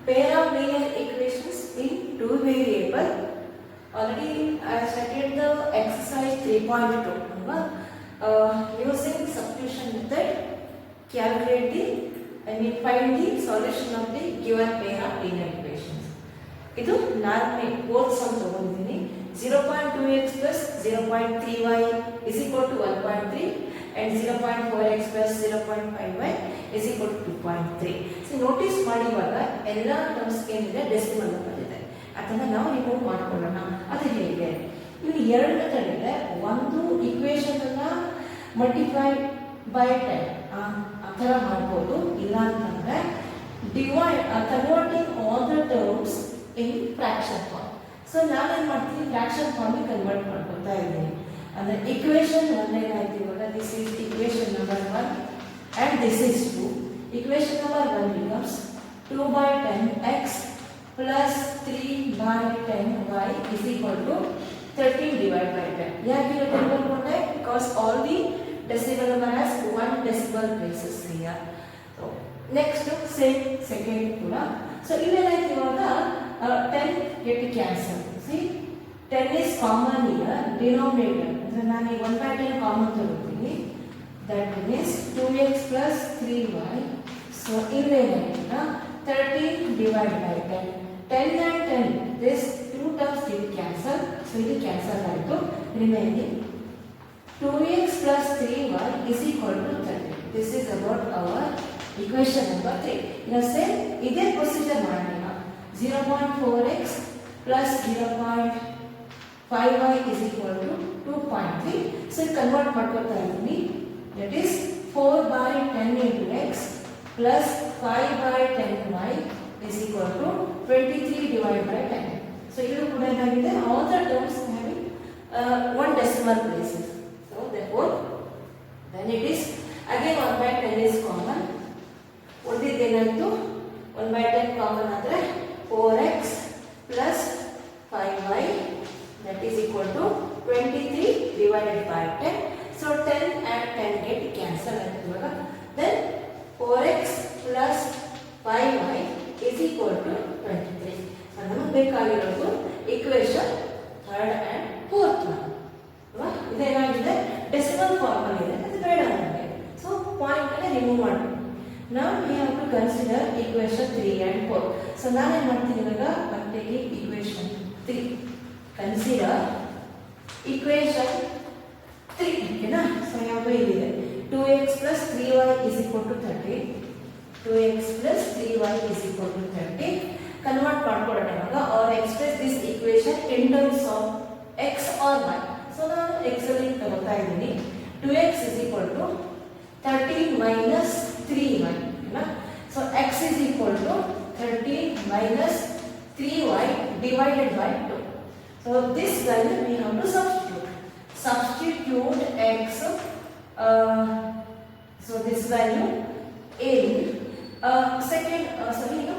pair of linear equations in two variable. Already I started the exercise 3.2. Using substitution method, find the solution of the given pair of linear equations. ಇದು ನಾನು both some ತಗೊಂಡಿದ್ದೀನಿ. 0.2x plus 0.3y is equal to 1.3 and 0.4x plus 0.5y is equal to 2.3. So notice ಮಾಡಿ ಇವಾಗ ಎಲ್ಲ terms ಏನಿದೆ decimal number ಇದೆ, ಅದನ್ನ ನಾವು ರಿಮೂವ್ ಮಾಡ್ಕೊಳ್ಳೋಣ. ಅದು ಹೇಗೆ? ಇಲ್ಲಿ ಎರಡು ಮೆಥಡ್ ಇದೆ. ಒಂದು ಈಕ್ವೇಶನ್ ಅನ್ನ ಮಲ್ಟಿಪ್ಲೈ ಬೈ 10 ಆ ಥರ ಮಾಡ್ಬೋದು. ಇಲ್ಲ ಅಂತಂದ್ರೆ converting all the terms in fraction form. So ನಾನೇನು ಮಾಡ್ತೀನಿ, ಫ್ರಾಕ್ಷನ್ ಫಾರ್ಮಿಗೆ ಕನ್ವರ್ಟ್ ಮಾಡ್ಕೊತಾ ಇದ್ದೀನಿ. ಅಂದರೆ ಇಕ್ವೇಶನ್ 1 ಏನಾಯ್ತು ಇವಾಗ, this is equation number 1 and this is 2. Equation number 1 becomes 2 by 10x plus 3 by 10y is equal to 13 divided by 10. ಯಾಕೆ ಇದು ತೆಗೆದುಕೊಂಡೆ? Because all the decimal number has 1 decimal places here. So next same second ಕೂಡ. So ಇಲ್ಲೇನಾಯ್ತು ಇವಾಗ 10 get cancel. See 10 is common here, denominator ಅಂದ್ರೆ ನಾನು 1/10 common ತಗೊಳ್ತೀನಿ. That means 2x plus 3y. So ಇಲ್ಲೇನಾಯ್ತು 13 divided by 10. 10 and 10, this two terms will cancel. So ಇದು cancel ಆಯಿತು. Remaining 2x plus 3y is equal to 30. This is about our equation number 3. Now say ಇದೇ procedure ಮಾಡೋಣ. 0.4x plus 0.5y is equal to 2.3. So convert ಮಾಡ್ಕೊತಾ ಇದ್ದೀನಿ. That is 4 by 10 into x plus 5 by 10y is equal to 23 divided by 10. So ಇದು ಕೂಡ ಏನಾಗಿದೆ, all the terms having one decimal places. So therefore then it is again 1/10 is common. ಉಳಿದಿದ್ದೇನಾಯಿತು, 1/10 common ಆದರೆ 4x plus 5y that is equal to 23 divided by 10. So 10 and 10 get cancel ಆಯ್ತು. Then 4x plus 5y is equal to 23. So ನಮಗೆ ಬೇಕಾಗಿರೋದು equation 3rd and 4th one. ಇದೇನಾಗಿದೆ, decimal form ಅಲ್ಲಿ ಇದೆ, ಅದು ಬೇಡ ನಮಗೆ. ಸೊ ಪಾಯಿಂಟ್ ಅನ್ನ ರಿಮೂವ್ ಮಾಡಿ. Now we have to consider equation 3 and 4. So ನಾನು ಏನು ಮಾಡ್ತೀನಿ ಇವಾಗ, I'm taking equation 3. Consider equation 3. ಓಕೆನಾ? ಸೊ ಯಾವುದು ಇಲ್ಲಿದೆ 2x plus 3y is equal to 30. 2x plus 3y is equal to 30. Convert ಮಾಡ್ಕೊಳ್ಳೋಣ ಇವಾಗ, or express this equation in terms of x or y. So ನಾನು x ಅಲ್ಲಿ ತಗೋತಾ ಇದ್ದೀನಿ. 2x is equal to 13 minus 3y. So x is equal to 13 minus 3y divided by 2. So this value we have to substitute. Substitute x. So this value in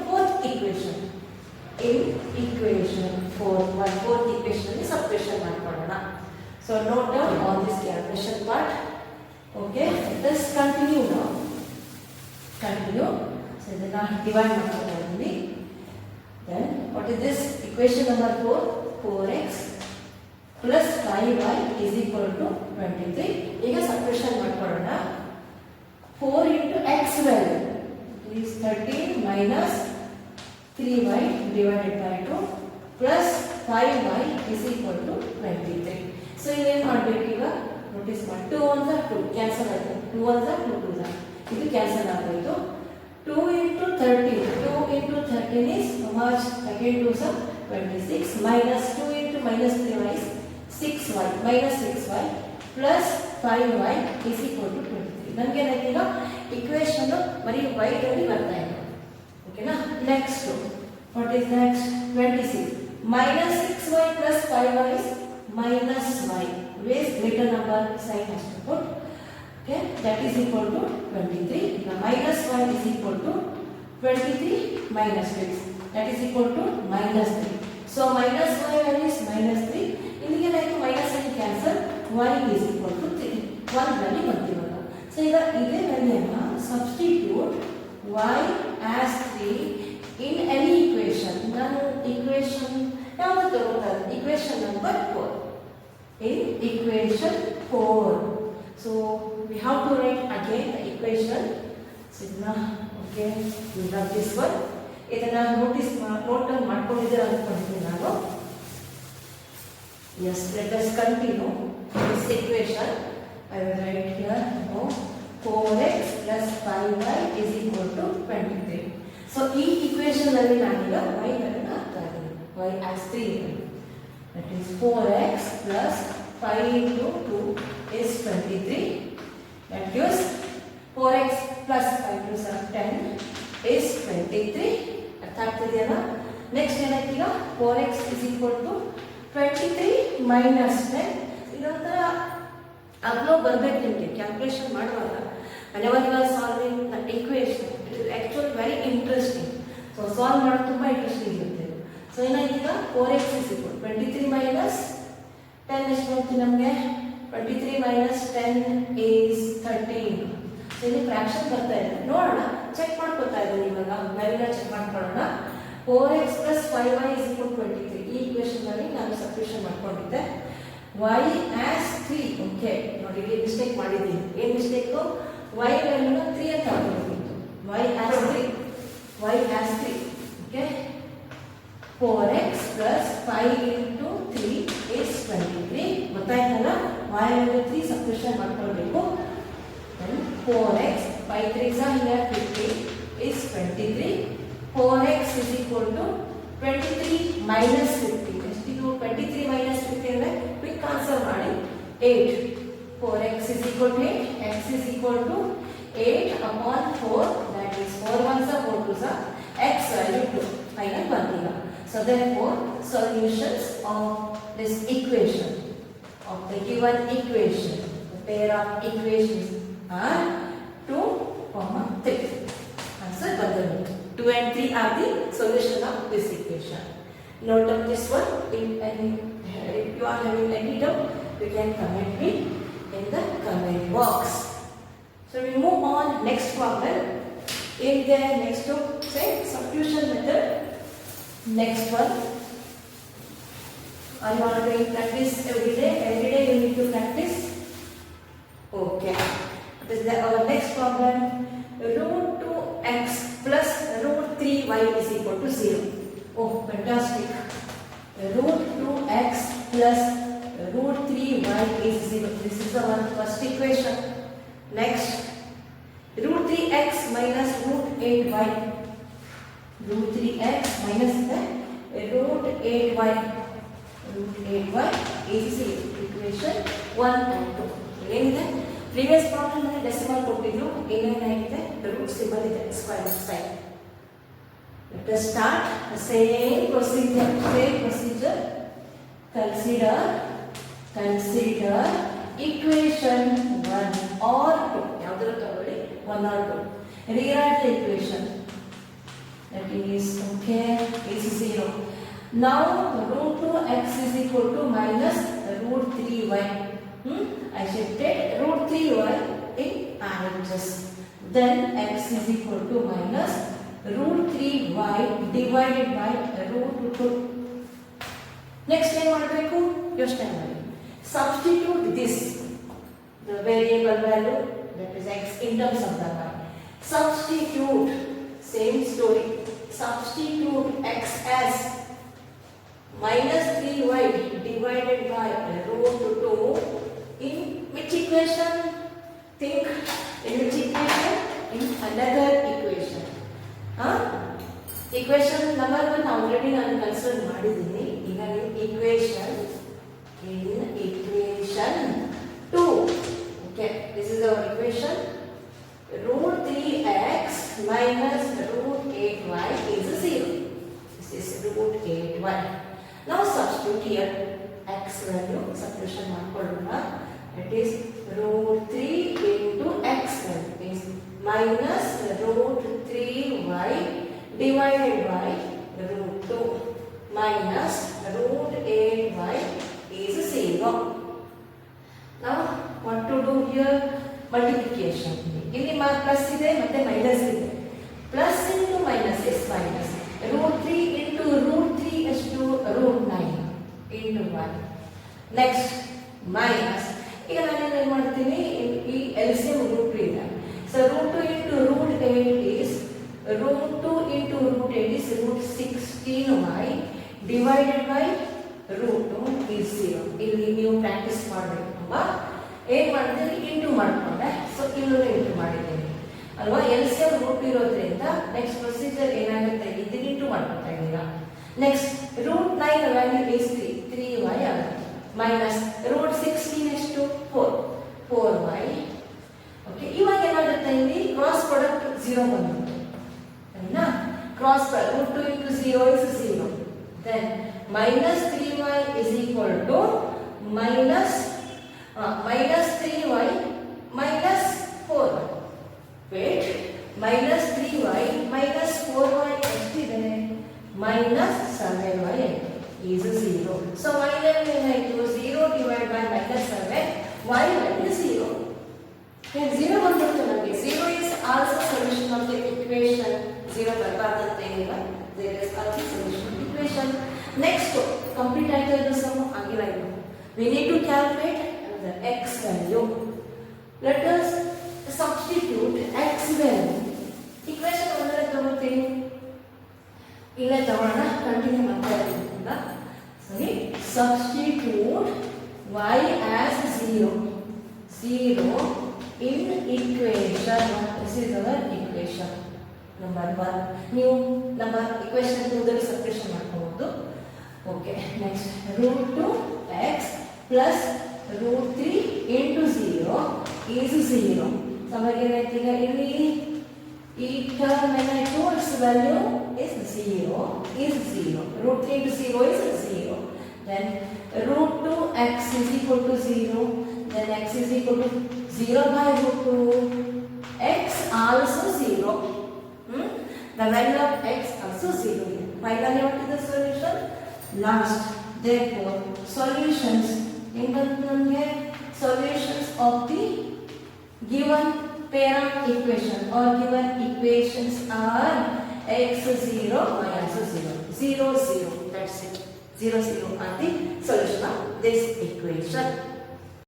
fourth equation. In equation 4, fourth equation is substitution ಮಾಡ್ಕೊಳ್ಳೋಣ. So note down all this calculation part. Okay, let us continue now. Continue. So ಇದನ್ನ divide ಮಾಡ್ತಾ ಇದ್ದೀನಿ. Then what is this? Equation number 4, 4x plus 5y is equal to 23. ಈಗ subtraction ಮಾಡ್ಕೊಳ್ಳೋಣ. 4 into x value is 13 minus 3y divided by 2 plus 5y is equal to 23. So ಏನು ಮಾಡಬೇಕು ಈಗ, notice ಮಾಡಿ. 2 1 2 cancel ಆಯಿತು. 2 1 2 2 ಇದು ಕ್ಯಾನ್ಸಲ್ ಆಗೋಯ್ತು. 2 into 13. 2 into 13 is how much? Again 2 is 26 minus 2 into minus 3y is 6y minus 6y plus 5y is equal to 23. ನನಗೆ ಏನಾಯ್ತು ಈಗ ಇಕ್ವೇಶನ್ ಬರೀ y ಅಲ್ಲಿ ಬರ್ತಾ ಇದೆ. ಓಕೆನಾ? Next what is next? 26 minus 6y plus 5y is minus y. With greater number sign has to put. Okay, that is equal to 23. Now minus y is equal to 23 minus 6. That is equal to minus 3. So minus y value is minus 3. ಇಲ್ಲಿಗೆ ಏನಾಯ್ತು, minus ಅಲ್ಲಿ cancel, y is equal to 3. 1 value ಬಂದಿರೋದು. So ಈಗ ಇದೇ ವ್ಯಾಲ್ಯೂನ substitute y as 3 in any ತಗೋತಾ ಇದ್ದೀನಿ equation number 4. In equation 4, so we have to write again the equation. So okay, we have this one. ಇದನ್ನ note ಮಾಡ್ಕೊಂಡಿದ್ದೀರಾ ಅನ್ಕೊಂಡಿದ್ದೀನಿ ನಾನು. Yes, let us continue this equation. I will write here now 4x plus 5y is equal to 23. So ಈ equation ಅಲ್ಲಿ ನಾನೀಗ y ಅನ್ನು ಹಾಕ್ತಾ ಇದ್ದೀನಿ. y as 3. That is 4x plus 5 into 2 is 23. That gives 4x plus 5 to 10 is 23. ಅರ್ಥ ಆಗ್ತಿದೆಯಲ್ಲ? Next ಏನಾಯ್ತು ಈಗ 4x is equal to 23 minus 10. ಇದೊಂಥರ ಅಗ್ಲೋ ಬರಬೇಕು ನಿಮಗೆ ಕ್ಯಾಲ್ಕುಲೇಷನ್ ಮಾಡುವಾಗ. whenever you are solving the equation, it is actually very interesting. So solve ಮಾಡೋದು ತುಂಬ interesting ಇರುತ್ತೆ. ಸೊ ಏನಾಯ್ತು ಈಗ 4x is equal 23 minus 10 ಎಷ್ಟು ಬರುತ್ತೆ ನಮಗೆ? 23 minus 10 is 13. ಸೊ ಇಲ್ಲಿ ಫ್ರಾಕ್ಷನ್ ಬರ್ತಾ ಇದೆ, ನೋಡೋಣ, ಚೆಕ್ ಮಾಡ್ಕೊತಾ ಇದ್ದೀನಿ ಇವಾಗ. ನಾವೆಲ್ಲ ಚೆಕ್ ಮಾಡ್ಕೊಳ್ಳೋಣ. 4x plus 5y is equal to 23. ಈ ಈಕ್ವೇಷನ್ ಅಲ್ಲಿ ನಾನು ಸಬ್ಸ್ಟಿಟ್ಯೂಷನ್ ಮಾಡ್ಕೊಂಡಿದ್ದೆ. y as 3. ಓಕೆ, ನೋಡಿ ಇಲ್ಲಿ ಮಿಸ್ಟೇಕ್ ಮಾಡಿದ್ದೀನಿ. ಏನು ಮಿಸ್ಟೇಕು? y ವ್ಯಾಲ್ಯೂನ 3 ಅಂತ ಹಾಕಬೇಕಿತ್ತು. y as 3. y as 3. Okay, 4x plus 5 into 3 is 23. ಗೊತ್ತಾಯ್ತಲ್ಲ? y ವ್ಯಾಲ್ಯೂ 3 ಸಬ್ಸ್ಟಿಟ್ಯೂಷನ್ ಮಾಡ್ಕೊಳ್ಬೇಕು. Then 4x, 5 3s are here 50 is 23. 4x is equal to 23 minus 50. ಎಷ್ಟು ಇದು 23 minus 50 ಅಂದ್ರೆ ಕ್ವಿಕ್ ಆನ್ಸರ್ ಮಾಡಿ 8. 4x is equal to 8. x is equal to 8 upon 4. That is 4 1s are 4 2s are x value 2. Final ಬಂದಿಲ್ಲ. So therefore solutions of this equation, of the given equation, the pair of equations are 2, 3. Answer ಬಂದಿಲ್ಲ. 2 and 3 are the solution of this equation. Note down this one. If you are having any doubt, you can comment me in the comment box. So we move on next problem. In the next say substitution method. Next one. Are you all doing practice every day? Every day you need to practice. Okay. This is our next problem. Root 2x plus root 3y is equal to 0. Oh, fantastic. Root 2x plus root 3y is 0. This is our first equation. Next, root 3x minus root 8y. Root 3x minus the root 8y. Root 8y is 0. Equation 1 and 2. ಏನಿದೆ? Previous problem ಅಲ್ಲಿ decimal ಕೊಟ್ಟಿದ್ರು, ಏನೇನಾಗಿದೆ root symbol ಇದೆ square side. Let us start same procedure. Consider equation 1 or 2. ಯಾವ್ದಾದ್ರು ತಗೊಳ್ಳಿ, 1 or 2. Rewrite the equation. That is okay, is 0. Now root 2x is equal to minus root 3y. I shifted root 3y in RHS. Then x is equal to minus root 3y divided by root 2. Next time ಮಾಡಬೇಕು, ಯೋಚನೆ ಮಾಡಿ. Substitute this, the variable value, that is x, in terms of the y. Substitute, same story. Substitute x as minus 3y divided by root 2. In which equation? Think in which equation? In another equation. Equation number 1 already ನಾನು consider ಮಾಡಿದ್ದೀನಿ. ಈಗ equation 2. Okay, this is our equation. Root 3x minus root 8y is 0. This is root 8y. Now substitute here x value, substitution ಮಾಡ್ಕೊಳ್ಳೋಣ. It is root 3 into x value is minus root 3y divided by root 2 minus root 8y is 0. Now what to do here? Multiplication. ಇಲ್ಲಿ plus ಇದೆ ಮತ್ತೆ minus ಇದೆ. Plus into minus is minus. Root 3 into root 3 ಎಷ್ಟು? Root 9. Next minus, ಈಗ ನಾನೇನು ಏನು ಮಾಡ್ತೀನಿ, ಈ LCM ರೂಟ್ ಇದೆ. So root 2 into root 8 is root 2 into root 8 is root 16y divided by root 2 is 0. ಇಲ್ಲಿ ನೀವು ಪ್ರಾಕ್ಟೀಸ್ ಮಾಡಬೇಕು ಅಲ್ವಾ. ಏನು ಮಾಡಿದ್ರೆ ಇಂಟು ಮಾಡಿಕೊಂಡೆ, ಸೊ ಇಲ್ಲೂ ಇಂಟು ಮಾಡಿದ್ದೀನಿ ಅಲ್ವಾ. LCM ರೂಟ್ ಇರೋದ್ರಿಂದ ನೆಕ್ಸ್ಟ್ ಪ್ರೊಸೀಜರ್ ಏನಾಗುತ್ತೆ, ಇದನ್ನ ಇಂಟು ಮಾಡ್ಕೊತಾ ಇದ್ದೀರಾ. Next root 9 value is 3y ಆಗುತ್ತೆ. ಮೈನಸ್ ರೂಟ್ 16 ಎಷ್ಟು 4y. ಓಕೆ, ಇವಾಗ ಏನಾಗುತ್ತೆ, ಇಲ್ಲಿ ಕ್ರಾಸ್ ಪ್ರಾಡಕ್ಟ್ 0 ಬಂದ್ಬಿಟ್ಟು ಸರಿನಾ. Cross root 2 into 0 is 0. Then minus 3y is equal to minus 3y minus 4y. Wait, minus 3y minus 4y ಎಷ್ಟಿದೆ, minus 7y is 0. So y value ಏನಾಯಿತು, 0 divided by minus 7, y value 0. Then 0 ಬಂದ್ಬಿಟ್ಟು ನಮಗೆ 0 is also solution of the equation. 0 ಬರಬಾರ್ದಂತ ಏನಿಲ್ಲ, there is also solution of the equation. Next, complete ಆಯ್ತು ಇದು ಸಮ ಆಗಿಲ್ಲ. ಇದು we need to calculate the x value. Let us substitute x value. Equation ಒಂದರ ತಗೊಳ್ತೀನಿ, ಇಲ್ಲೇ ತಗೊಳ್ಳೋಣ, ಕಂಟಿನ್ಯೂ ಮಾಡ್ತಾ ಇರೋದ್ರಿಂದ. ಸರಿ, substitute y as 0 in equation. This is our equation number 1. ನೀವು ನಮ್ಮ equation 2 ದಲ್ಲಿ ಸಬ್ಸ್ಟಿಟ್ಯೂಷನ್ ಮಾಡ್ಕೋಬಹುದು. Okay, next root 2x plus root 3 into 0 is 0. ನಮಗೆ ಏನಾಯ್ತು, ಈಗ ಇಲ್ಲಿ ಈ ಟರ್ಮ್ ಏನಾಯ್ತು, it's value is 0 is 0. Root 3 into 0 is 0. Then root 2x is equal to 0. then x is equal to 0 by root 2. x also 0. The value of x also 0. Finally, what is the solution? Last. Therefore, solutions of the given pair of equation or given equations are x 0, y also 0. 0, 0. That's it. 0, 0 are the solution of this equation.